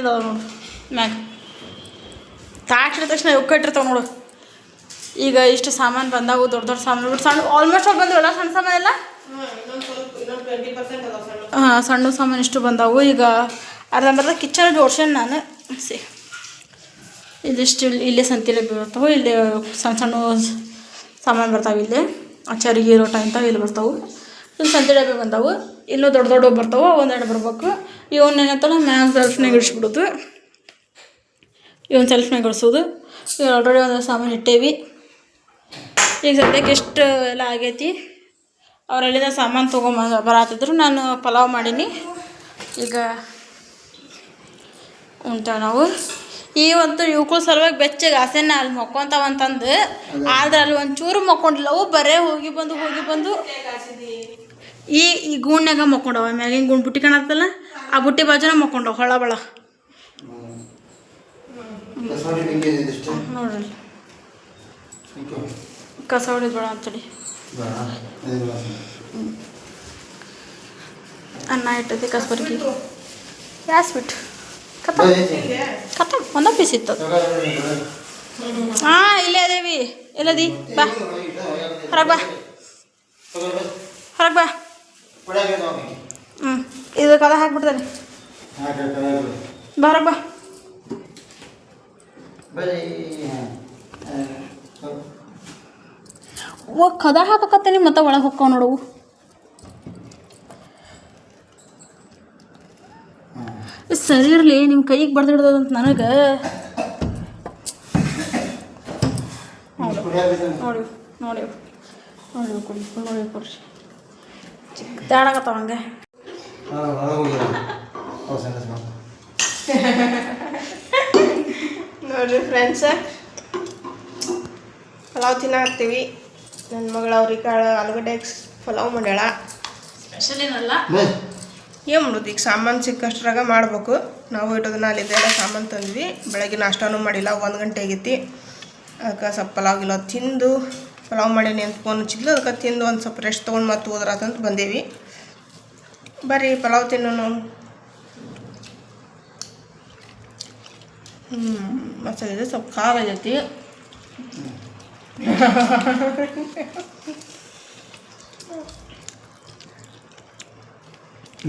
ಇದಾವೆ ನೋಡು ಮ್ಯಾಗ ತಾಟ್ ಇಟ್ಟ ತಕ್ಷಣ ಇಟ್ಟಿರ್ತಾವೆ ನೋಡು. ಈಗ ಇಷ್ಟು ಸಾಮಾನು ಬಂದಾವು, ದೊಡ್ಡ ದೊಡ್ಡ ಸಾಮಾನು ಸಣ್ಣ ಆಲ್ಮೋಸ್ಟ್ ಆಲ್ ಬಂದವಲ್ಲ ಸಣ್ಣ ಸಾಮಾನು ಎಲ್ಲ. ಹಾಂ, ಸಣ್ಣ ಸಾಮಾನು ಇಷ್ಟು ಬಂದಾವು. ಈಗ ಅರ್ಧಂಬರ್ಧ ಕಿಚನ್ ಜೋಡ್ಸೇನೆ ನಾನು. ಇದಿಷ್ಟು ಇಲ್ಲೇ ಸಂತಿಲೆ ಬರ್ತಾವೆ, ಇಲ್ಲಿ ಸಣ್ಣ ಸಣ್ಣ ಸಾಮಾನು ಬರ್ತಾವೆ. ಇಲ್ಲಿ ಚರಿಗೆ ರೋಟ ಇಂಥವು ಇಲ್ಲಿ ಬರ್ತಾವೆ. ಇಲ್ಲಿ ಸಂತಿ ಡಬ್ಬೆ ಬಂದಾವು. ಇನ್ನೂ ದೊಡ್ಡ ದೊಡ್ಡವು ಬರ್ತಾವೆ, ಒಂದೆರಡು ಬರ್ಬೇಕು. ಇವನ್ನೇನಂತಲ್ಲ ಮ್ಯಾಗ ಸೆಲ್ಫ್ನಾಗ ಇಡಿಸ್ಬಿಡೋದು, ಇವನ್ ಸೆಲ್ಫ್ನಾಗ ಇಡಿಸೋದು. ಈಗ ಆಲ್ರೆಡಿ ಒಂದು ಸಾಮಾನು ಇಟ್ಟೇವಿ. ಈಗ ಸದ್ಯಕ್ಕೆ ಎಷ್ಟು ಎಲ್ಲ ಆಗೈತಿ. ಅವರೆಲ್ಲಿಂದ ಸಾಮಾನು ತೊಗೊಂಬ ಬರತ್ತಿದ್ರು, ನಾನು ಪಲಾವ್ ಮಾಡೀನಿ. ಈಗ ಉಂಟೇವೆ ನಾವು. ಈ ಒಂದು ಇವಕ್ಕೂ ಸಲುವಾಗಿ ಬೆಚ್ಚಗೆ ಆಸೆನ ಅಲ್ಲಿ ಮಕ್ಕೊಂತಾವಂತಂದು, ಆದ್ರೆ ಅಲ್ಲಿ ಒಂಚೂರು ಮಕ್ಕೊಂಡಿಲ್ಲ. ಅವು ಬರೇ ಹೋಗಿ ಬಂದು ಈ ಗೂಣ್ಯಾಗ ಮಕ್ಕೊಂಡವ. ಮ್ಯಾಗಿನ ಗುಂಡು ಬುಟ್ಟಿ ಕಾಣತ್ತಲ್ಲ, ಆ ಬುಟ್ಟಿ ಬಾಜುನ ಮಕ್ಕೊಂಡವ ಹೊಳ ಬಳ. ನೋಡ್ರಿ ಕಸ ಹೊಡಿದ್ ಬೇಡ ಅಂತೇಳಿ ಅನ್ನ ಇಟ್ಟೈತಿ. ಕಸಬರ್ಗಿ ಗ್ಯಾಸ್ ಬಿಟ್ಟು ಖತಮ್ ಒಂದ ಪೀಸ್ ಇತ್ತು. ಹಾಂ, ಇಲ್ಲೇ ಅದೇವಿ. ಎಲ್ಲದಿ ಬಾ, ಹೊರಗೆ ಬಾ, ಹೊರಗೆ ಬಾ. ಇದು ಕದ ಹಾಕ್ಬಿಡ್ತಾನೆ. ಬಾ, ಹೊರಗೆ ಬಾ. ಕದ ಹಾಕಕತ್ತೇನಿ ಮತ್ತೆ ಒಳಗೆ ಹೊಕ್ಕಾವ ನೋಡವು. ಸರಿ ಇರಲಿ, ನಿಮ್ಮ ಕೈಗೆ ಬಡ್ದಿಡ್ದಂತ ನನಗೆ. ನೋಡಿ ನೋಡಿ ನೋಡಿ ಕೊಡ್ರಿ ಚಿಕ್ಕದಾಡಕತ್ತಾವ ಹಂಗೆ. ನೋಡ್ರಿ ಫ್ರೆಂಡ್ಸ, ಪಲಾವ್ ತಿನ್ನಾಕ್ತೀವಿ. ನನ್ನ ಮಗಳು ಅವ್ರಿಗೆ ಆಲೂಗಡ್ಡೆ ಪಲಾವ್ ಮಾಡ್ಯಾಳ. ಸ್ಪೆಷಲ್ ಏನಲ್ಲ, ಏನು ಮಾಡೋದು ಈಗ ಸಾಮಾನು ಸಿಕ್ಕಷ್ಟ್ರಾಗ ಮಾಡ್ಬೇಕು. ನಾವು ಇಟ್ಟೋದನ್ನ ಅಲ್ಲಿದ್ದೆಲ್ಲ ಸಾಮಾನು ತಂದ್ವಿ. ಬೆಳಗ್ಗೆ ನಾಷ್ಟಾನೂ ಮಾಡಿಲ್ಲ, 1 ಗಂಟೆ ಆಗೈತಿ. ಅದಕ್ಕೆ ಸ್ವಲ್ಪ ಪಲಾವ್ ಗಿಲಾವ್ ತಿಂದು ಪಲಾವ್ ಮಾಡೀನಿ ಅಂತ ಫೋನ್ ಹಚ್ಚಿದ್ಲು. ಅದಕ್ಕೆ ತಿಂದು ಒಂದು ಸ್ವಲ್ಪ ರೆಸ್ಟ್ ತೊಗೊಂಡು ಮತ್ತೆ ಹೋದ್ರಾತಂತ ಬಂದೇವಿ. ಬರ್ರಿ ಪಲಾವ್ ತಿನ್ನೋಣ. ಮಸಾಲೆ ಸ್ವಲ್ಪ ಖಾರ ಆಗೈತಿ.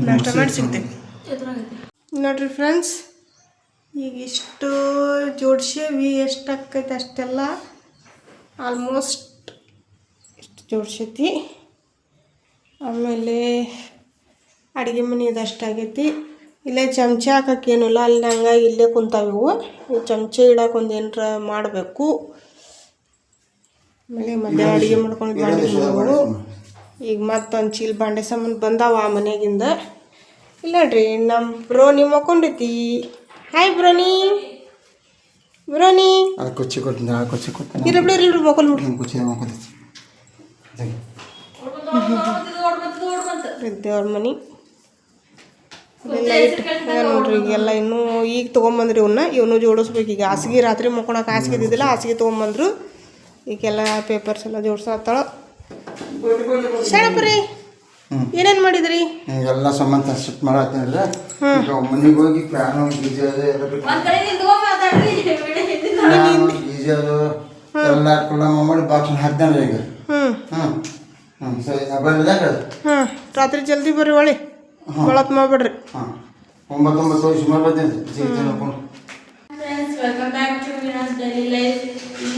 ನಾಷ್ಟ ಮಾಡಿ ಸಿಗ್ತೀವಿ ನೋಡ್ರಿ ಫ್ರೆಂಡ್ಸ್. ಈಗ ಇಷ್ಟು ಜೋಡ್ಸೇವಿ, ಎಷ್ಟು ಆಕೈತೆ ಅಷ್ಟೆಲ್ಲ ಆಲ್ಮೋಸ್ಟ್ ಇಷ್ಟು ಜೋಡ್ಸೈತಿ. ಆಮೇಲೆ ಅಡುಗೆ ಮನೆ ಇದಷ್ಟಾಗೈತಿ. ಇಲ್ಲೇ ಚಮಚ ಹಾಕೋಕ್ಕೇನಿಲ್ಲ, ಅಲ್ಲಿ ಹಂಗಾಗಿ ಇಲ್ಲೇ ಕುಂತಾವಿವು. ಈ ಚಮಚ ಇಡಕ್ಕೆ ಒಂದು ಏನರ ಮಾಡಬೇಕು. ಆಮೇಲೆ ಮಧ್ಯಾಹ್ನ ಅಡುಗೆ ಮಾಡ್ಕೊಂಡು ಬಾಂಡೆ. ಈಗ ಮತ್ತೊಂದು ಚೀಲ ಬಾಂಡೆ ಸಾಮಾನು ಬಂದಾವ ಆ ಮನೆಯಾಗಿಂದ. ಇಲ್ಲ ನೋಡ್ರಿ ನಮ್ಮ ಬ್ರೋನಿ ಮಕ್ಕೊಂಡೈತಿ. ಹಾಯ್ ಬ್ರೋನಿ. ಬ್ರೋನಿ ಇರಬ್ರಿ ಮಕ್ಕಳು ದೇವ್ರ ಮನೆ ನೋಡ್ರಿ. ಈಗೆಲ್ಲ ಇನ್ನೂ ಈಗ ತೊಗೊಂಬಂದ್ರಿ ಇವನು ಜೋಡಿಸ್ಬೇಕು. ಈಗ ಹಾಸಿಗೆ ರಾತ್ರಿ ಮಕ್ಕೊಳಕ್ಕೆ ಹಾಸಿಗೆ ಇದ್ದಿದ್ದಿಲ್ಲ, ಹಾಸಿಗೆ ತೊಗೊಂಬಂದ್ರು. ಈಗೆಲ್ಲ ಪೇಪರ್ಸ್ ಎಲ್ಲ ಜೋಡ್ಸಾತ್ತಾಳ. ಶರಣಪ್ಪ ರೀ, ಏನೇನು ಮಾಡಿದ್ರಿ? ಎಲ್ಲ ಸಂಬಂಧ ಶಿಫ್ಟ್ ಮಾಡತ್ತೀನಿಲ್ಲ. ಮನೆಗೆ ಹೋಗಿ ಫ್ಯಾನು ಗೀಜರ್ ಎಲ್ಲ ಕುಲ್ಲ ಮಾಡಿ ಬಾಕ್ಸ್ ಹಾಕ್ತಾನೆ ಈಗ. ಸರಿ ರಾತ್ರಿ ಜಲ್ದಿ ಬರ್ರಿ, ಒಳ್ಳೆ ಬಳತ್ ಮಾಡ್ಬೇಡ್ರಿ. 9 ಸುಮಾರು ಬರ್ತೀನಿ. Welcome back to Vina's daily life.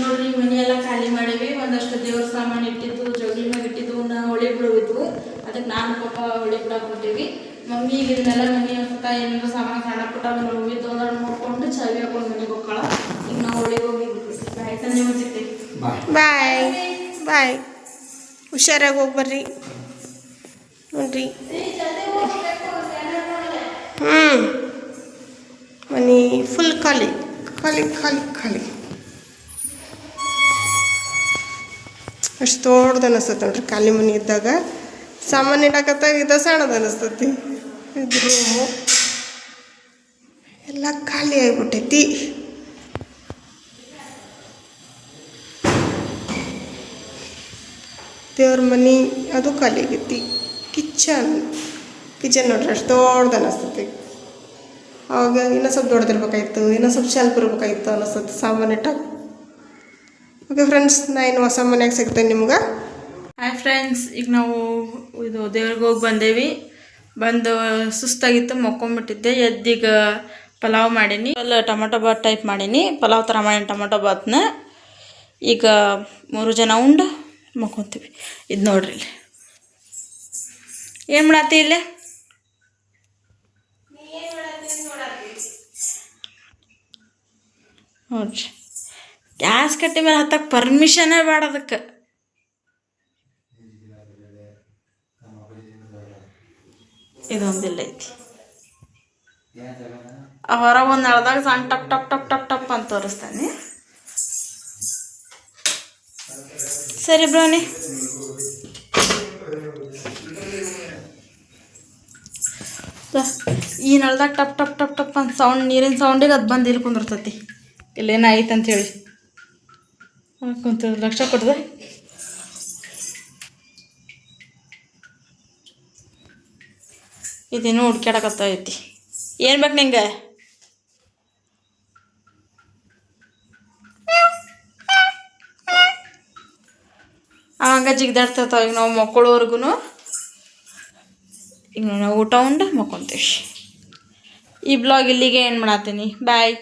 ನೋಡ್ರಿ ಮನೆಯೆಲ್ಲ ಖಾಲಿ ಮಾಡೀವಿ. ಒಂದಷ್ಟು ದೇವ್ರ ಸಾಮಾನು ಇಟ್ಟಿದ್ದು, ಜೋಗಿ ಮ್ಯಾಗ ಇಟ್ಟಿದ್ದು ಹೊಳಿ ಬಿಡೋವಿದ್ವು. ಅದಕ್ಕೆ ನಾನು ಪಾಪ ಹೊಳಿ ಬಿಡಕ್ಕೆ ಕೊಟ್ಟೇವಿ. ಮಮ್ಮಿ ಈಗ ಇದನ್ನೆಲ್ಲ ಮನೆ ಅಂತ ಏನಾದ್ರು ಸಾಮಾನು ಸಣ್ಣ ಪುಟ್ಟ ಹೋಗಿದ್ದು ಅದನ್ನು ನೋಡ್ಕೊಂಡು ಚಾವಿ ಹಾಕೊಂಡು ಮನೆಗೆ ಹೋಗ್ಕೊಳ್ಳ. ಈಗ ನಾವು ಹೊಳಿಗೆ ಹೋಗಿದ್ವಿ. ಬಾಯ್, ಸಂಜೆ ಮುಗಿಸ್ತೀವಿ. ಬಾಯ್ ಬಾಯ್, ಹುಷಾರಾಗಿ ಹೋಗಿ ಬರ್ರಿ. ನೋಡ್ರಿ ಮನೆ ಫುಲ್ ಖಾಲಿ ಖಾಲಿ ಖಾಲಿ ಖಾಲಿ. ಅಷ್ಟು ದೊಡ್ಡದು ಅನಿಸ್ತೈತೆ ನೋಡ್ರಿ ಖಾಲಿ ಮನೆ ಇದ್ದಾಗ. ಸಾಮಾನು ಇಡಕತ್ತಾಗ ಇದ್ದ ಸಣ್ಣದು ಅನಿಸ್ತೈತಿ. ಇದು ರೂಮು ಎಲ್ಲ ಖಾಲಿ ಆಗಿಬಿಟ್ಟೈತಿ. ದೇವ್ರ ಮನೆ ಅದು ಖಾಲಿ ಆಗೈತಿ. ಕಿಚನ್ ನೋಡ್ರಿ ಅಷ್ಟು ದೊಡ್ಡದು ಅನಿಸ್ತೈತಿ. ಅವಾಗ ಇನ್ನೂ ಸ್ವಲ್ಪ ದೊಡ್ಡದಿರ್ಬೇಕಾಯ್ತು, ಇನ್ನೂ ಸ್ವಲ್ಪ ಶೆಲ್ಫ್ ಇರ್ಬೇಕಾಯ್ತು ಅನ್ನಿಸ್ತದೆ ಸಾಮಾನು ಇಟ್ಟಾಗ. ಓಕೆ ಫ್ರೆಂಡ್ಸ್, ನಾ ಇನ್ನು ಹೊಸ ಮನ್ಯಾಗ ಸಿಗ್ತೇನೆ ನಿಮ್ಗೆ. ಹಾಯ್ ಫ್ರೆಂಡ್ಸ್, ಈಗ ನಾವು ಇದು ದೇವ್ರಿಗೆ ಹೋಗಿ ಬಂದೇವಿ. ಬಂದು ಸುಸ್ತಾಗಿತ್ತು, ಮಕ್ಕೊಂಬಿಟ್ಟಿದ್ದೆ. ಎದ್ದೀಗ ಪಲಾವ್ ಮಾಡೀನಿ. ಅಲ್ಲಿ ಟೊಮೊಟೊ ಬಾತ್ ಟೈಪ್ ಮಾಡೀನಿ, ಪಲಾವ್ ಥರ ಮಾಡೀನಿ ಟೊಮೊಟೊ ಬಾತ್ನ. ಈಗ 3 ಜನ ಉಂಡು ಮಕ್ಕೊತೀವಿ. ಇದು ನೋಡ್ರಿ ಇಲ್ಲಿ ಏನು ಮಾಡತ್ತಿ ಇಲ್ಲೇ? ನೋಡ್ರಿ, ಗ್ಯಾಸ್ ಕಟ್ಟಿ ಮೇಲೆ ಹತ್ತಕ್ಕೆ ಪರ್ಮಿಷನೇ ಬೇಡ ಅದಕ್ಕೆ. ಇದೊಂದಿಲ್ಲ ಐತಿ. ಹೊರಗೆ ಒಂದು ನಳದಾಗ ಸಣ್ಣ ಟಪ್ ಟಪ್ ಟಪ್ ಟಪ್ ಟಪ್ ಅಂತ ತೋರಿಸ್ತಾನೆ. ಸರಿ ಬ್ರೋನಿ, ಈ ನಳದಾಗ ಟಪ್ ಟಪ್ ಟಪ್ ಟಪ್ ಅಂತ ಸೌಂಡ್, ನೀರಿನ ಸೌಂಡಿಗೆ ಅದು ಬಂದು ಇಲ್ಲಿ ಕುಂದಿರ್ತೈತಿ. ಇಲ್ಲೇನೋ ಐತೆ ಅಂಥೇಳಿ ಕುಂತ ಲಕ್ಷ ಕೊಡ್ದೆ. ಇದೇನು ಹುಡ್ಕ್ಯಾಡಕತ್ತೈತಿ. ಏನು ಬೇಕು ನಿಂಗೆ? ಹಂಗೆ ಜಿಗ್ದಾಡ್ತಿರ್ತಾವೆ. ಈಗ ನಾವು ಮಕ್ಕಳವರೆಗೂ ಈಗ ನಾವು ಊಟ ಉಂಡು ಮಕ್ಕೊತೀವಿ. ಈ ಬ್ಲಾಗ್ ಇಲ್ಲಿಗೆ ಏನು ಮಾಡತ್ತೀನಿ. ಬಾಯ್.